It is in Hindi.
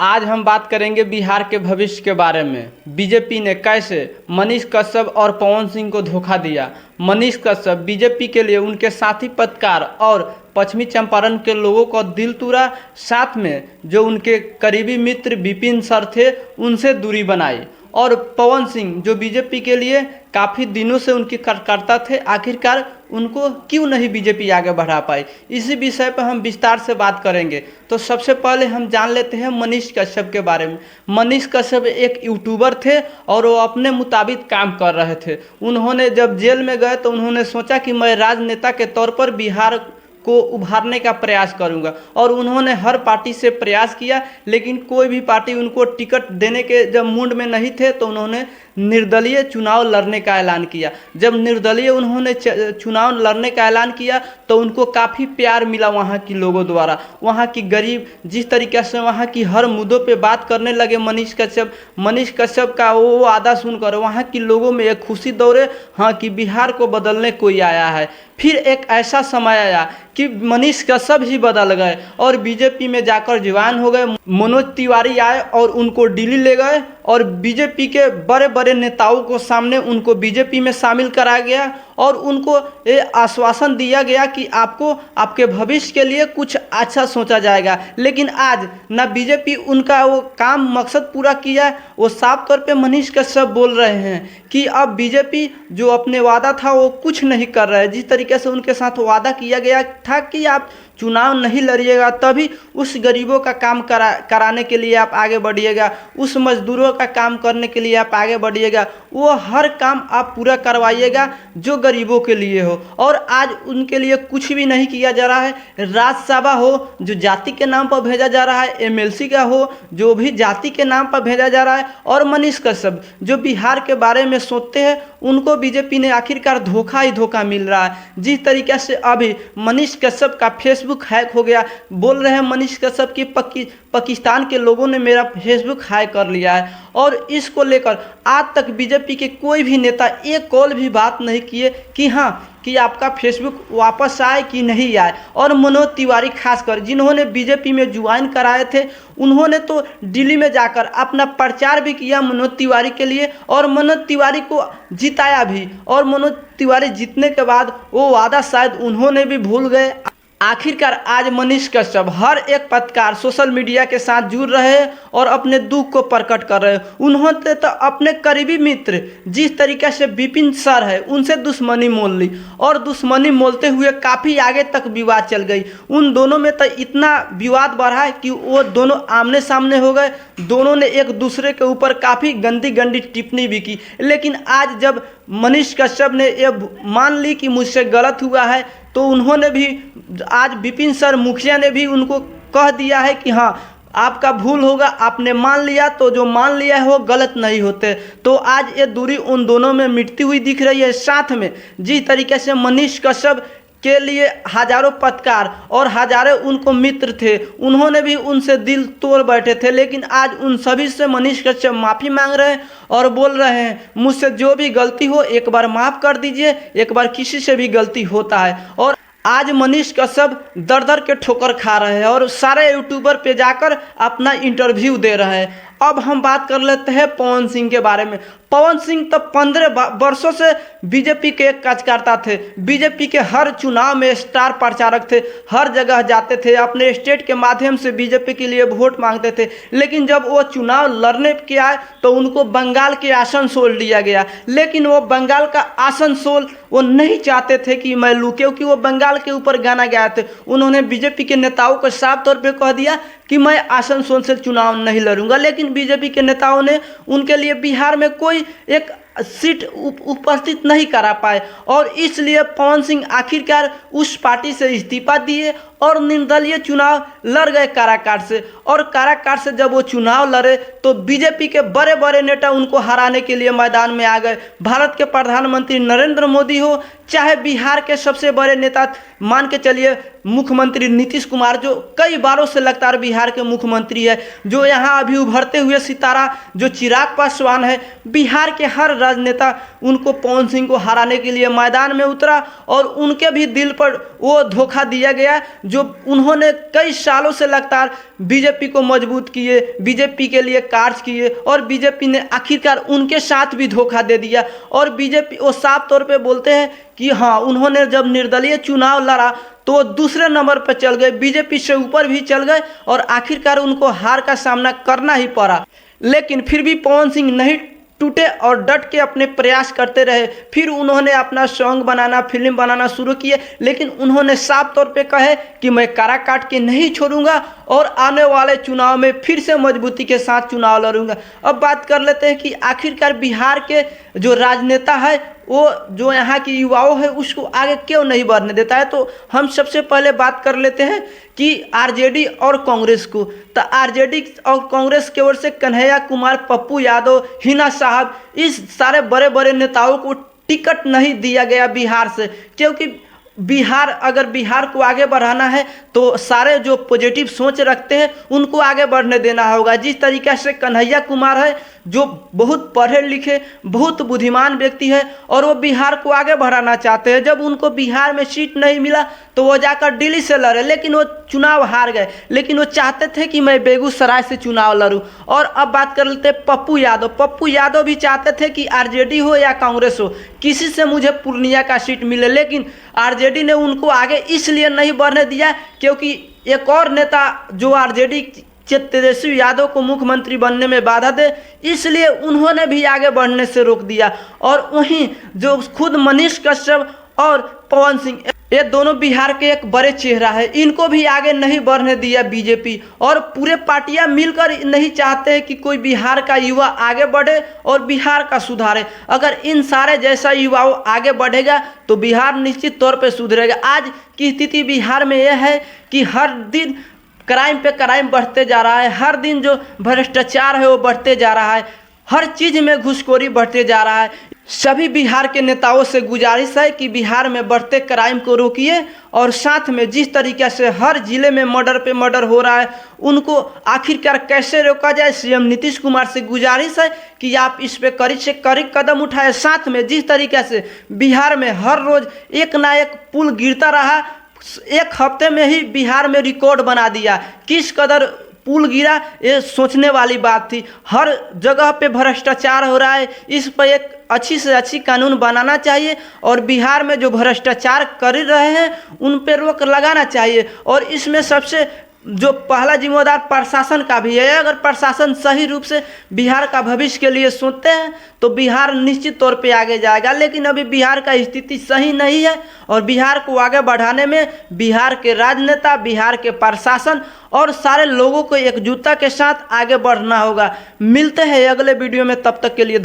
आज हम बात करेंगे बिहार के भविष्य के बारे में। बीजेपी ने कैसे मनीष कश्यप और पवन सिंह को धोखा दिया। मनीष कश्यप बीजेपी के लिए उनके साथी पत्रकार और पश्चिमी चंपारण के लोगों को दिल तुरा, साथ में जो उनके करीबी मित्र विपिन सर थे उनसे दूरी बनाई। और पवन सिंह जो बीजेपी के लिए काफ़ी दिनों से उनके कार्यकर्ता थे, आखिरकार उनको क्यों नहीं बीजेपी आगे बढ़ा पाई, इसी विषय पर हम विस्तार से बात करेंगे। तो सबसे पहले हम जान लेते हैं मनीष कश्यप के बारे में। मनीष कश्यप एक यूट्यूबर थे और वो अपने मुताबिक काम कर रहे थे। उन्होंने जब जेल में गए तो उन्होंने सोचा कि मैं राजनेता के तौर पर बिहार को उभारने का प्रयास करूंगा, और उन्होंने हर पार्टी से प्रयास किया, लेकिन कोई भी पार्टी उनको टिकट देने के जब मूड में नहीं थे तो उन्होंने निर्दलीय चुनाव लड़ने का ऐलान किया। जब निर्दलीय उन्होंने चुनाव लड़ने का ऐलान किया तो उनको काफ़ी प्यार मिला वहाँ की लोगों द्वारा। वहाँ की गरीब जिस तरीके से वहाँ की हर मुद्दों पे बात करने लगे मनीष कश्यप का वो वादा सुनकर वहाँ की लोगों में एक खुशी दौड़े, हाँ कि बिहार को बदलने कोई आया है। फिर एक ऐसा समय आया कि मनीष कश्यप ही बदल गए और बीजेपी में जाकर जवान हो गए। मनोज तिवारी आए और उनको दिल्ली ले गए और बीजेपी के बड़े बड़े नेताओं को सामने उनको बीजेपी में शामिल कराया गया और उनको ये आश्वासन दिया गया कि आपको आपके भविष्य के लिए कुछ अच्छा सोचा जाएगा। लेकिन आज ना बीजेपी उनका वो काम मकसद पूरा किया, वो साफ तौर पे मनीष कश्यप बोल रहे हैं कि अब बीजेपी जो अपने वादा था वो कुछ नहीं कर रहा है। जिस तरीके से उनके साथ वादा किया गया था कि आप चुनाव नहीं लड़िएगा तभी उस गरीबों का काम कराने के लिए आप आगे बढ़िएगा, उस मजदूरों का काम करने के लिए आप आगे बढ़िएगा, वो हर काम आप पूरा करवाइएगा जो गरीबों के लिए हो। और आज उनके लिए कुछ भी नहीं किया जा रहा है। राज्यसभा हो जो जाति के नाम पर भेजा जा रहा है, एमएलसी का हो जो भी जाति के नाम पर भेजा जा रहा है, और मनीष कश्यप जो बिहार के बारे में सोचते हैं उनको बीजेपी ने आखिरकार धोखा ही धोखा मिल रहा है। जिस तरीके से अभी मनीष कश्यप का फेसबुक हैक हो गया, बोल रहे हैं मनीष कश्यप की पाकिस्तान के लोगों ने मेरा फेसबुक हैक कर लिया है, और इसको लेकर आज तक बीजेपी के कोई भी नेता एक कॉल भी बात नहीं किए कि हाँ कि आपका फेसबुक वापस आए कि नहीं आए। और मनोज तिवारी खासकर जिन्होंने बीजेपी में ज्वाइन कराए थे, उन्होंने तो दिल्ली में जाकर अपना प्रचार भी किया मनोज तिवारी के लिए और मनोज तिवारी को जिताया भी, और मनोज तिवारी जीतने के बाद वो वादा शायद उन्होंने भी भूल गए। आखिरकार आज मनीष कश्यप हर एक पत्रकार सोशल मीडिया के साथ जुड़ रहे हैं और अपने दुख को प्रकट कर रहे हैं। उन्होंने तो अपने करीबी मित्र जिस तरीके से विपिन सर है उनसे दुश्मनी मोल ली, और दुश्मनी मोलते हुए काफ़ी आगे तक विवाद चल गई। उन दोनों में तो इतना विवाद बढ़ा है कि वो दोनों आमने सामने हो गए, दोनों ने एक दूसरे के ऊपर काफ़ी गंदी गंदी टिप्पणी भी की। लेकिन आज जब मनीष कश्यप ने ये मान ली कि मुझसे गलत हुआ है तो उन्होंने भी आज विपिन सर मुखिया ने भी उनको कह दिया है कि हाँ आपका भूल होगा, आपने मान लिया तो जो मान लिया है वो गलत नहीं होते। तो आज ये दूरी उन दोनों में मिटती हुई दिख रही है। साथ में जिस तरीके से मनीष कश्यप के लिए हजारों पत्रकार और हजारों उनको मित्र थे, उन्होंने भी उनसे दिल तोड़ बैठे थे, लेकिन आज उन सभी से मनीष कश्यप माफ़ी मांग रहे हैं और बोल रहे हैं मुझसे जो भी गलती हो एक बार माफ़ कर दीजिए, एक बार किसी से भी गलती होता है। और आज मनीष कश्यप दर दर के ठोकर खा रहे हैं और सारे यूट्यूबर पे जाकर अपना इंटरव्यू दे रहे हैं। अब हम बात कर लेते हैं पवन सिंह के बारे में। पवन सिंह तो 15 वर्षों से बीजेपी के एक कार्यकर्ता थे, बीजेपी के हर चुनाव में स्टार प्रचारक थे, हर जगह जाते थे, अपने स्टेट के माध्यम से बीजेपी के लिए वोट मांगते थे। लेकिन जब वो चुनाव लड़ने के आए तो उनको बंगाल के आसनसोल दिया गया, लेकिन वो बंगाल का आसनसोल वो नहीं चाहते थे कि मैं लूँ, क्योंकि वो बंगाल के ऊपर गाना गाए थे। उन्होंने बीजेपी के नेताओं को साफ तौर पर कह दिया कि मैं आसनसोल से चुनाव नहीं लड़ूंगा, लेकिन बीजेपी के नेताओं ने उनके लिए बिहार में कोई एक सीट उपस्थित नहीं करा पाए, और इसलिए पवन सिंह आखिरकार उस पार्टी से इस्तीफा दिए और निर्दलीय चुनाव लड़ गए काराकाट से। और काराकाट से जब वो चुनाव लड़े तो बीजेपी के बड़े बड़े नेता उनको हराने के लिए मैदान में आ गए। भारत के प्रधानमंत्री नरेंद्र मोदी हो, चाहे बिहार के सबसे बड़े नेता मान के चलिए मुख्यमंत्री नीतीश कुमार, जो कई बारों से लगातार बिहार के मुख्यमंत्री है, जो यहाँ अभी उभरते हुए सितारा जो चिराग पासवान है, बिहार के हर राजनेता उनको पवन सिंह को हराने के लिए मैदान में उतरा, और उनके भी दिल पर वो धोखा दिया गया जो उन्होंने कई सालों से लगातार बीजेपी को मजबूत किए, बीजेपी के लिए कार्य किए और बीजेपी ने आखिरकार उनके साथ भी धोखा दे दिया। और बीजेपी वो साफ तौर पे बोलते हैं कि हाँ, उन्होंने जब निर्दलीय चुनाव लड़ा तो वो दूसरे नंबर पर चल गए, बीजेपी से ऊपर भी चल गए और आखिरकार उनको हार का सामना करना ही पड़ा। लेकिन फिर भी पवन सिंह नहीं टूटे और डट के अपने प्रयास करते रहे। फिर उन्होंने अपना सॉन्ग बनाना, फिल्म बनाना शुरू किए, लेकिन उन्होंने साफ तौर पे कहे कि मैं कारा काट के नहीं छोड़ूंगा और आने वाले चुनाव में फिर से मजबूती के साथ चुनाव लड़ूंगा। अब बात कर लेते हैं कि आखिरकार बिहार के जो राजनेता है वो जो यहाँ की युवाओं है उसको आगे क्यों नहीं बढ़ने देता है। तो हम सबसे पहले बात कर लेते हैं कि आरजेडी और कांग्रेस को। तो आरजेडी और कांग्रेस की ओर से कन्हैया कुमार, पप्पू यादव, हिना साहब, इस सारे बड़े बड़े नेताओं को टिकट नहीं दिया गया बिहार से, क्योंकि अगर बिहार को आगे बढ़ाना है तो सारे जो पॉजिटिव सोच रखते हैं उनको आगे बढ़ने देना होगा। जिस तरीके से कन्हैया कुमार है जो बहुत पढ़े लिखे, बहुत बुद्धिमान व्यक्ति है और वो बिहार को आगे बढ़ाना चाहते हैं। जब उनको बिहार में सीट नहीं मिला तो वो जाकर दिल्ली से लड़े, लेकिन वो चुनाव हार गए। लेकिन वो चाहते थे कि मैं बेगूसराय से चुनाव लड़ूं। और अब बात कर लेते हैं पप्पू यादव। पप्पू यादव भी चाहते थे कि आरजेडी हो या कांग्रेस हो, किसी से मुझे पूर्णिया का सीट मिले, लेकिन आरजेडी ने उनको आगे इसलिए नहीं बढ़ने दिया क्योंकि एक और नेता जो आरजेडी तेजस्वी यादव को मुख्यमंत्री बनने में बाधा दे, इसलिए उन्होंने भी आगे बढ़ने से रोक दिया। और वहीं जो खुद मनीष कश्यप और पवन सिंह, ये दोनों बिहार के एक बड़े चेहरा है, इनको भी आगे नहीं बढ़ने दिया बीजेपी। और पूरे पार्टियां मिलकर नहीं चाहते हैं कि कोई बिहार का युवा आगे बढ़े और बिहार का सुधारे। अगर इन सारे जैसा युवाओं आगे बढ़ेगा तो बिहार निश्चित तौर पे सुधरेगा। आज की स्थिति बिहार में यह है कि हर दिन क्राइम पे क्राइम बढ़ते जा रहा है, हर दिन जो भ्रष्टाचार है वो बढ़ते जा रहा है, हर चीज़ में घूसखोरी बढ़ते जा रहा है। सभी बिहार के नेताओं से गुजारिश है कि बिहार में बढ़ते क्राइम को रोकिए और साथ में जिस तरीके से हर जिले में मर्डर पे मर्डर हो रहा है उनको आखिरकार कैसे रोका जाए। सीएम नीतीश कुमार से गुजारिश है कि आप इस पे कड़ी से कड़ी कदम उठाएं। साथ में जिस तरीके से बिहार में हर रोज एक ना एक पुल गिरता रहा, एक हफ्ते में ही बिहार में रिकॉर्ड बना दिया। किस कदर पुल गिरा ये सोचने वाली बात थी। हर जगह पे भ्रष्टाचार हो रहा है, इस पर एक अच्छी से अच्छी कानून बनाना चाहिए और बिहार में जो भ्रष्टाचार कर रहे हैं उन पे रोक लगाना चाहिए। और इसमें सबसे जो पहला जिम्मेदार प्रशासन का भी है। अगर प्रशासन सही रूप से बिहार का भविष्य के लिए सोचते हैं तो बिहार निश्चित तौर पे आगे जाएगा। लेकिन अभी बिहार का स्थिति सही नहीं है और बिहार को आगे बढ़ाने में बिहार के राजनेता, बिहार के प्रशासन और सारे लोगों को एकजुटता के साथ आगे बढ़ना होगा। मिलते हैं अगले वीडियो में, तब तक के लिए।